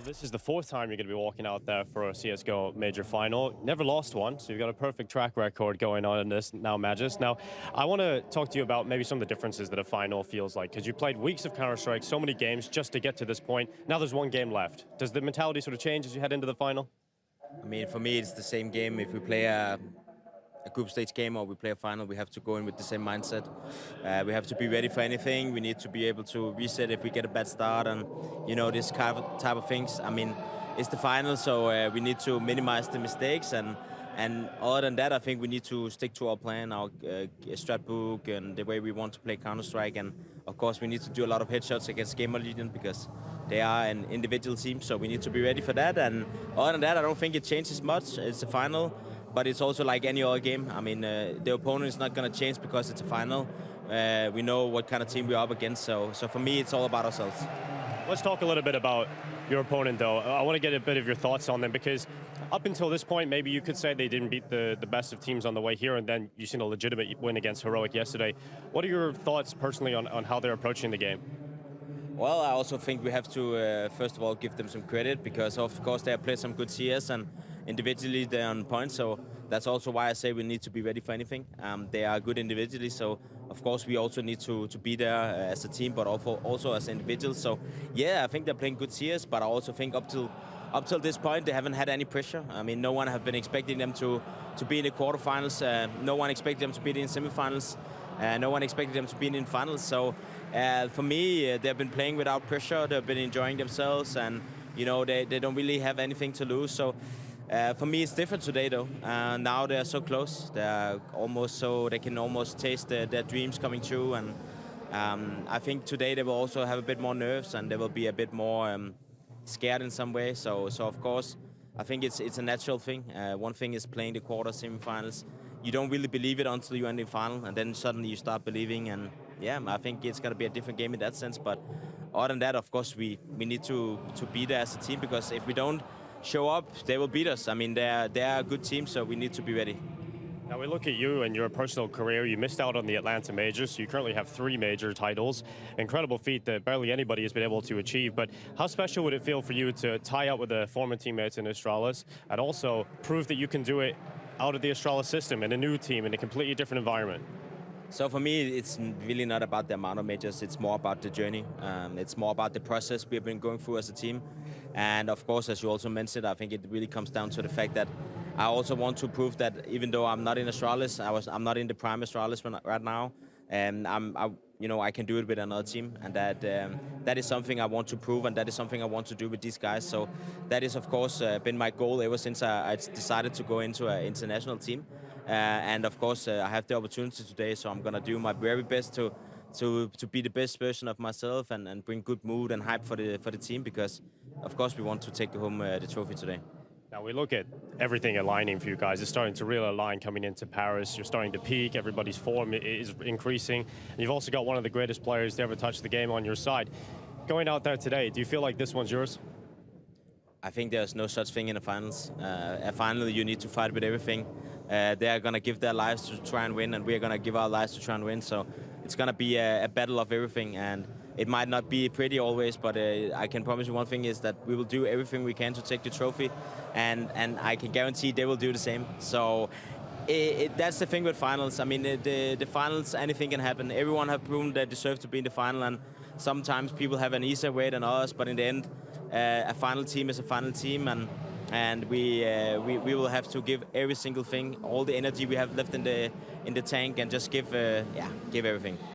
Well, this is the fourth time you're going to be walking out there for a CSGO major final. Never lost one, so you've got a perfect track record going on in this now, Magisk. Now, I want to talk to you about maybe some of the differences that a final feels like, because you played weeks of Counter-Strike, so many games just to get to this point. Now there's one game left. Does the mentality sort of change as you head into the final? I mean, for me, it's the same game. If we play a group stage game or we play a final, we have to go in with the same mindset. We have to be ready for anything. We need to be able to reset if we get a bad start and, you know, this type of things. I mean, it's the final, so we need to minimize the mistakes. And other than that, I think we need to stick to our plan, our strat book, and the way we want to play Counter-Strike. And, of course, we need to do a lot of headshots against Gamerlegion because they are an individual team, so we need to be ready for that. And other than that, I don't think it changes much. It's a final. But it's also like any other game. I mean, the opponent is not going to change because it's a final. We know what kind of team we're up against, so for me, it's all about ourselves. Let's talk a little bit about your opponent, though. I want to get a bit of your thoughts on them, because up until this point, maybe you could say they didn't beat the best of teams on the way here, and then you've seen a legitimate win against Heroic yesterday. What are your thoughts personally on how they're approaching the game? Well, I also think we have to, first of all, give them some credit, because of course they have played some good CS, and individually they're on point, so that's also why I say we need to be ready for anything. They are good individually, so of course we also need to be there as a team, but also as individuals. So yeah, I think they're playing good CS, but I also think up till this point they haven't had any pressure. I mean, no one have been expecting them to be in the quarterfinals. No one expected them to be in semifinals. No one expected them to be in finals. So for me, they've been playing without pressure. They've been enjoying themselves, and you know they don't really have anything to lose. So for me, it's different today, though. Now they're so close. They're almost so they can almost taste their dreams coming true. And I think today they will also have a bit more nerves, and they will be a bit more scared in some way. So of course, I think it's a natural thing. One thing is playing the quarter semifinals. You don't really believe it until you end the final, and then suddenly you start believing. And yeah, I think it's going to be a different game in that sense. But other than that, of course, we need to be there as a team, because if we don't show up, they will beat us. I mean, they're a good team, so we need to be ready. Now we look at you and your personal career. You missed out on the Atlanta Majors, so you currently have 3 major titles. Incredible feat that barely anybody has been able to achieve, but how special would it feel for you to tie up with the former teammates in Astralis and also prove that you can do it out of the Astralis system in a new team in a completely different environment? So for me, it's really not about the amount of majors. It's more about the journey. It's more about the process we've been going through as a team. And of course, as you also mentioned, I think it really comes down to the fact that I also want to prove that even though I'm not in Astralis, I'm not in the prime Astralis right now, and I can do it with another team, and that is something I want to prove, and that is something I want to do with these guys. So that is, of course, been my goal ever since I decided to go into an international team. And of course, I have the opportunity today, so I'm gonna do my very best to be the best version of myself and bring good mood and hype for the team, because of course we want to take home the trophy today. Now we look at everything aligning for you guys. It's starting to really align coming into Paris. You're starting to peak. Everybody's form is increasing. And you've also got one of the greatest players to ever touch the game on your side. Going out there today, do you feel like this one's yours? I think there's no such thing in the finals. A final, you need to fight with everything. They're going to give their lives to try and win, and we're going to give our lives to try and win. So it's going to be a battle of everything. And it might not be pretty always, but I can promise you one thing is that we will do everything we can to take the trophy, and I can guarantee they will do the same. So that's the thing with finals. I mean, the finals, anything can happen. Everyone have proven they deserve to be in the final, and sometimes people have an easier way than others, but in the end, a final team is a final team, and we will have to give every single thing, all the energy we have left in the tank, and just give everything.